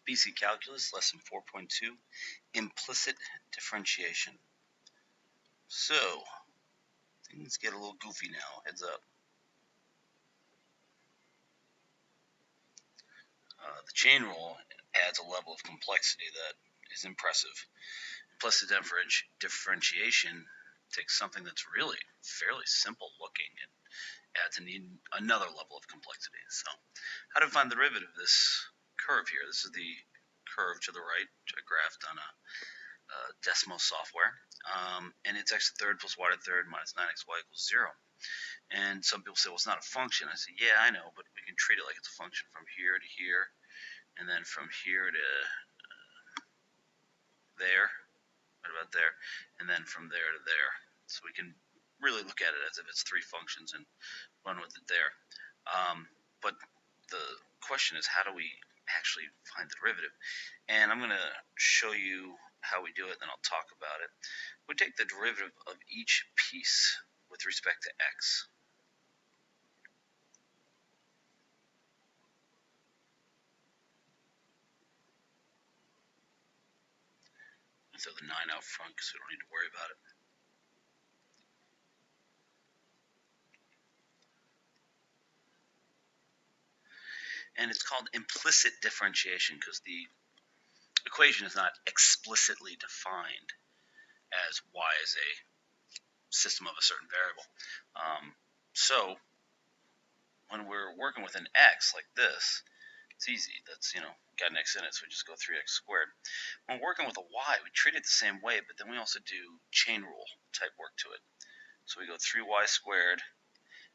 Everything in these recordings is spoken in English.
BC Calculus, Lesson 4.2, Implicit Differentiation. So, things get a little goofy now, heads up. The chain rule adds a level of complexity that is impressive. Implicit differentiation takes something that's really fairly simple looking and adds another level of complexity. So, how to find the derivative of this curve here? This is the curve to the right, which I graphed on a Desmos software, and it's x to the third plus y to the third minus 9xy equals 0. And some people say, well, it's not a function. I say, yeah, I know, but we can treat it like it's a function from here to here, and then from here to there, right about there, and then from there to there. So we can really look at it as if it's three functions and run with it there. But the question is, how do we actually find the derivative? And I'm going to show you how we do it, then I'll talk about it. We take the derivative of each piece with respect to x. I'll throw the 9 out front because we don't need to worry about it. And it's called implicit differentiation because the equation is not explicitly defined as y is a system of a certain variable. So when we're working with an x like this, it's easy. That's, got an x in it, so we just go 3x squared. When we're working with a y, we treat it the same way, but then we also do chain rule type work to it. So we go 3y squared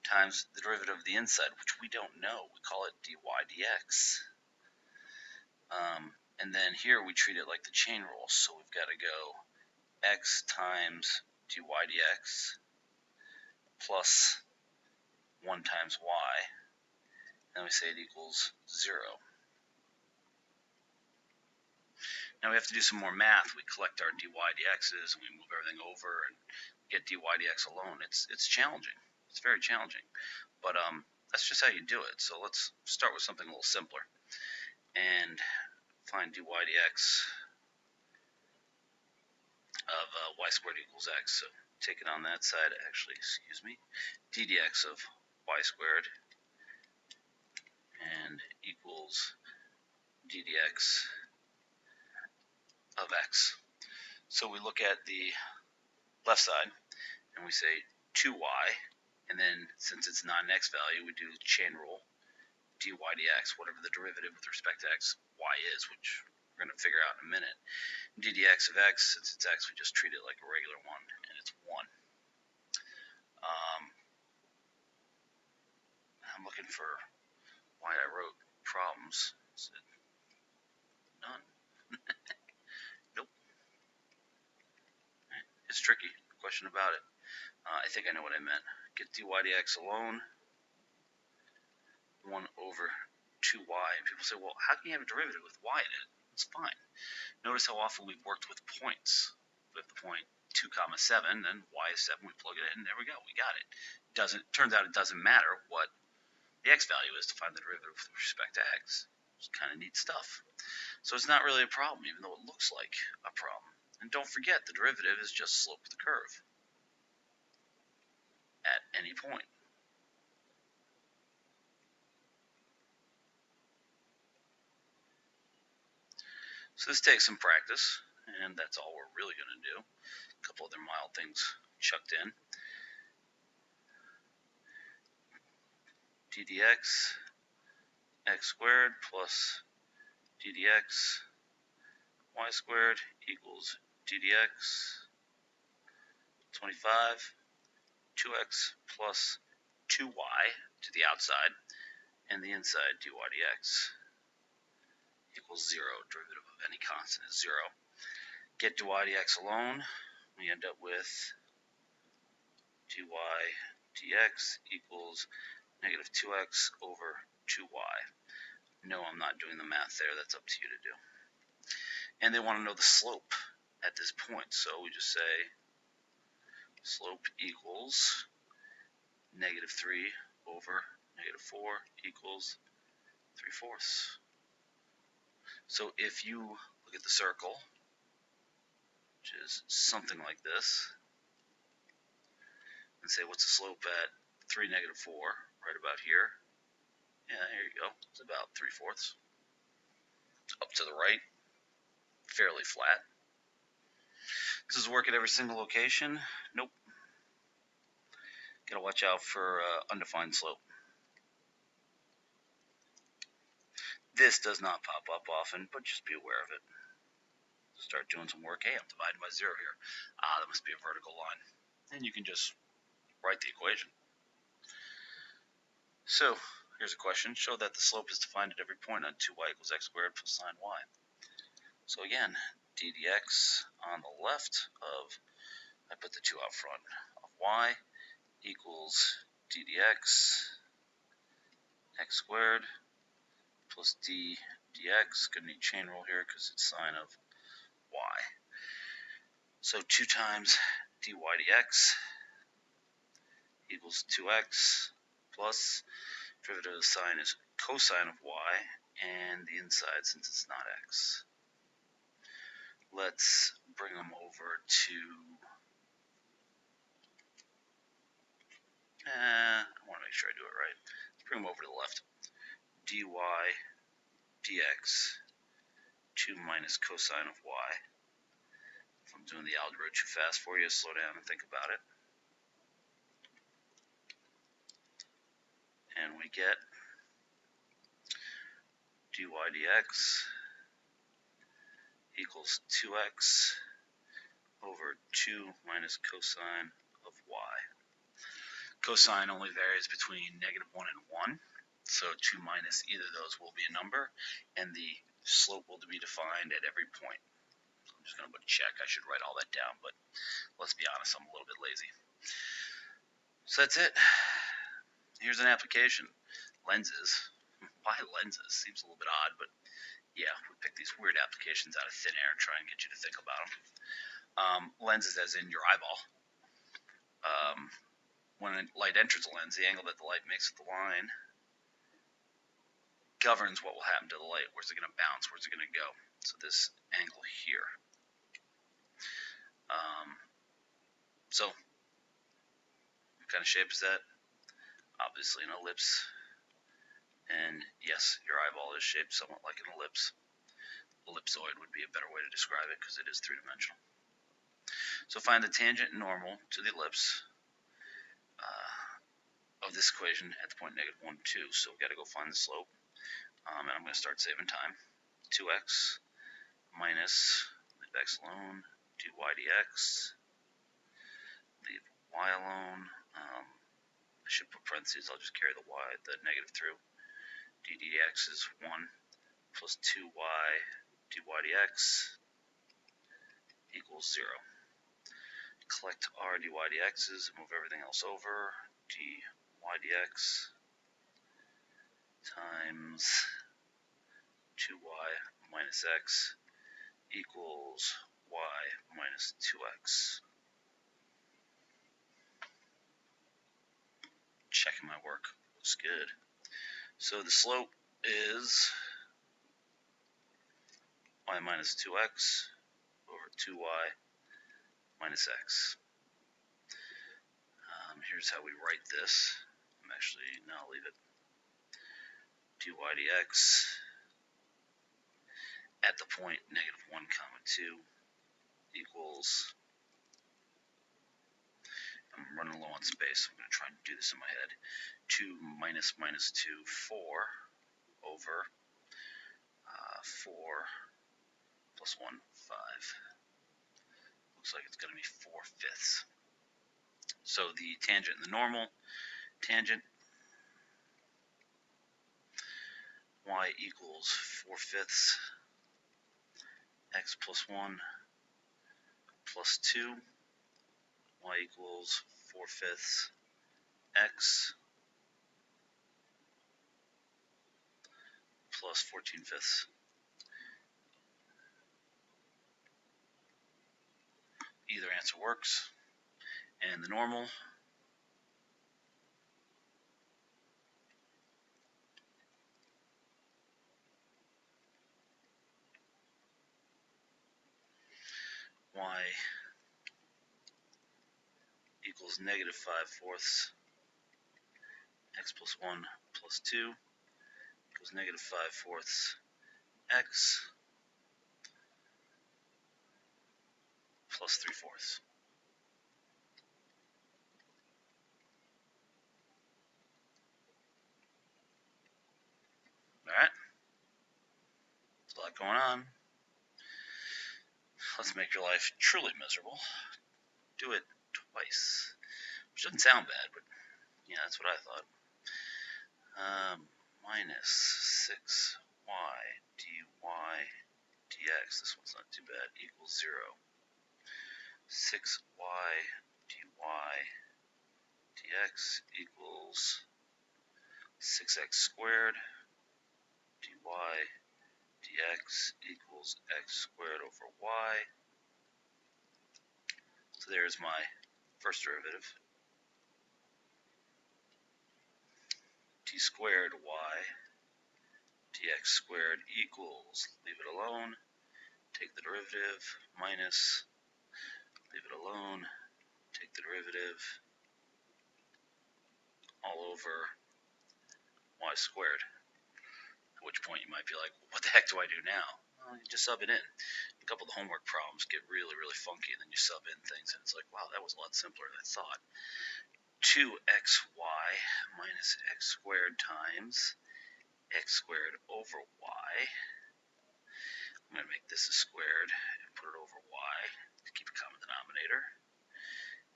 times the derivative of the inside, which we don't know. We call it dy dx. And then here we treat it like the chain rule. So we've got to go x times dy dx plus 1 times y. And we say it equals 0. Now we have to do some more math. We collect our dy dx's and we move everything over and get dy dx alone. It's challenging. It's very challenging. But that's just how you do it. So let's start with something a little simpler and find dy dx of y squared equals x. So take it on that side. Actually, excuse me. d dx of y squared and equals d dx of x. So we look at the left side and we say 2y, and then since it's not an x value, we do chain rule, dy dx, whatever the derivative with respect to x, y is, which we're going to figure out in a minute. D dx of x, since it's x, we just treat it like a regular one, and it's 1. I'm looking for why I wrote problems. None. Nope. It's tricky. Question about it. I think I know what I meant. Get dy dx alone, 1 over 2y. And people say, well, how can you have a derivative with y in it? It's fine. Notice how often we've worked with points. We have the point 2 comma 7, then y is 7, we plug it in, there we go, we got it. Turns out it doesn't matter what the x value is to find the derivative with respect to x. It's kind of neat stuff. So it's not really a problem, even though it looks like a problem. And don't forget, the derivative is just slope of the curve at any point. So this takes some practice, and that's all we're really going to do. A couple other mild things chucked in. d dx x squared plus d dx y squared equals d dx 25, 2x plus 2y to the outside, and the inside dy dx equals 0. Derivative of any constant is 0. Get dy dx alone, we end up with dy dx equals negative 2x over 2y. No, I'm not doing the math there. That's up to you to do. And they want to know the slope at this point. So we just say slope equals negative 3 over negative 4 equals 3/4. So if you look at the circle, which is something like this, and say what's the slope at 3, -4, right about here. Yeah, here you go. It's about 3/4. Up to the right, fairly flat. Does this work at every single location? Nope. Gotta watch out for undefined slope. This does not pop up often, but just be aware of it. Start doing some work. Hey, I'm dividing by 0 here. That must be a vertical line. And you can just write the equation. So here's a question. Show that the slope is defined at every point on 2y = x squared plus sine y. So again, d dx on the left of, I put the 2 out front, of y equals d dx x squared plus d dx. Gonna need chain rule here because it's sine of y. So 2 times dy dx equals 2x plus derivative of the sine is cosine of y, and the inside, since it's not x. Let's bring them over to, I want to make sure I do it right. Let's bring them over to the left. dy dx 2 minus cosine of y. If I'm doing the algebra too fast for you, slow down and think about it. And we get dy dx equals 2x over 2 minus cosine of y. Cosine only varies between -1 and 1, so 2 minus either of those will be a number, and the slope will be defined at every point. I'm just going to put check. I should write all that down, but let's be honest, I'm a little bit lazy. So that's it. Here's an application. Lenses. Why lenses? Seems a little bit odd, but yeah, we pick these weird applications out of thin air and try and get you to think about them. Lenses as in your eyeball. When a light enters the lens, the angle that the light makes with the line governs what will happen to the light. Where's it going to bounce? Where's it going to go? So this angle here. So what kind of shape is that? Obviously an ellipse. And yes, your eyeball is shaped somewhat like an ellipse. Ellipsoid would be a better way to describe it because it is three-dimensional. So find the tangent and normal to the ellipse of this equation at the point -1, 2. So we've got to go find the slope. And I'm going to start saving time. 2x minus, leave x alone, dy dx, leave y alone. I should put parentheses, I'll just carry the negative through. d dx is 1 plus 2y dy dx equals 0. Collect our dy dx's and move everything else over. dy dx times 2y minus x equals y minus 2x. Checking my work. Looks good. So the slope is y minus 2x over 2y minus x. Here's how we write this. I'll leave it. dy dx at the point -1, 2 equals, I'm running low on space, so I'm going to try and do this in my head, 2 minus minus 2, 4 over 4 plus 1, 5. Looks like it's going to be 4/5. So the tangent and the normal, tangent y equals 4/5 x plus 1 plus 2, y equals 4/5 x plus 14/5. Either answer works. And the normal equals negative 5/4 x plus 1 plus 2 equals negative 5/4 x plus 3/4. Alright? There's a lot going on. Let's make your life truly miserable. Do it twice. Which doesn't sound bad, but yeah, that's what I thought. Minus 6y dy dx, this one's not too bad, equals 0. 6y dy dx equals 6x squared dy dx equals x squared over y. So there's my first derivative. D squared y dx squared equals, leave it alone, take the derivative, minus, leave it alone, take the derivative, all over y squared. At which point you might be like, what the heck do I do now? Well, you just sub it in. A couple of the homework problems get really, really funky, and then you sub in things, and it's like, wow, that was a lot simpler than I thought. 2xy minus x squared times x squared over y. I'm going to make this a squared and put it over y to keep a common denominator.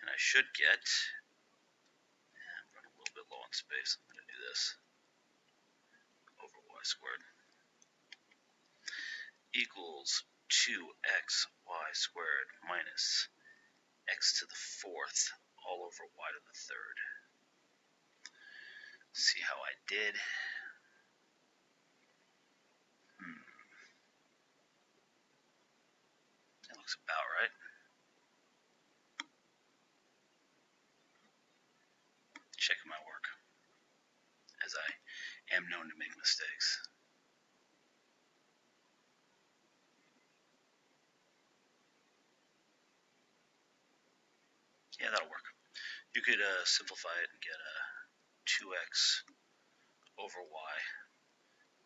And I should get, I'm running a little bit low on space, I'm going to do this, over y squared equals 2xy squared minus x to the 4th all over y to the 3rd. See how I did. That looks about right. Checking my work, as I am known to make mistakes. Yeah, that'll work. You could simplify it and get 2x over y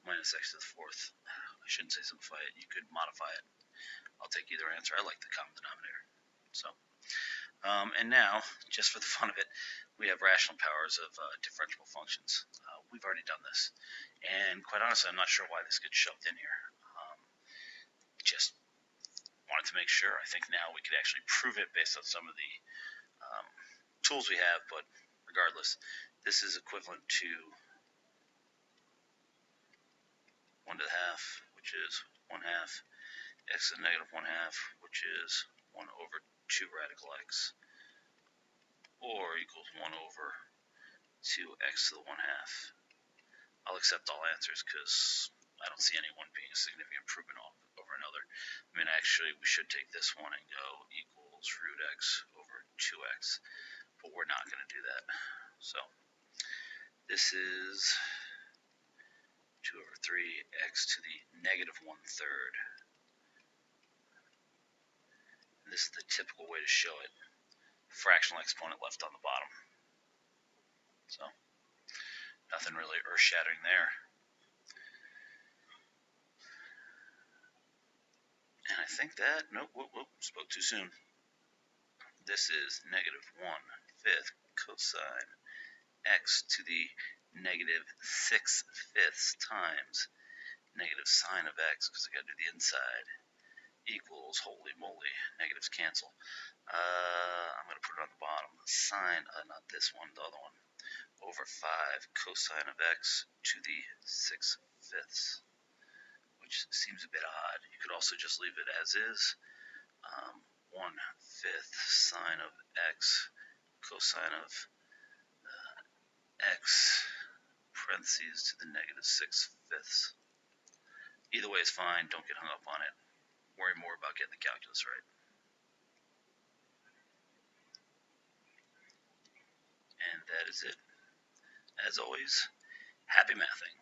minus x to the 4th. I shouldn't say simplify it. You could modify it. I'll take either answer. I like the common denominator. So, and now, just for the fun of it, we have rational powers of differentiable functions. We've already done this. And quite honestly, I'm not sure why this gets shoved in here. Just wanted to make sure. I think now we could actually prove it based on some of the tools we have, but regardless, this is equivalent to 1 to the half, which is 1/2, x to the negative 1/2, which is 1 over 2 radical x, or equals 1 over 2x to the 1/2. I'll accept all answers because I don't see any one being a significant improvement over another. I mean, actually, we should take this one and go equals root x over 2x, but we're not going to do that. So this is 2 over 3x to the negative 1/3. This is the typical way to show it. Fractional exponent left on the bottom. So, nothing really earth-shattering there. And I think that, nope, spoke too soon. This is negative 1/5 cosine x to the negative 6/5 times negative sine of x, because I got to do the inside, equals, holy moly, negatives cancel. I'm going to put it on the bottom. Sine, not this one, the other one, over 5 cosine of x to the 6/5, which seems a bit odd. You could also just leave it as is. 1/5 sine of x cosine of x parentheses to the negative 6/5. Either way is fine. Don't get hung up on it. Worry more about getting the calculus right. And that is it. As always, happy mathing.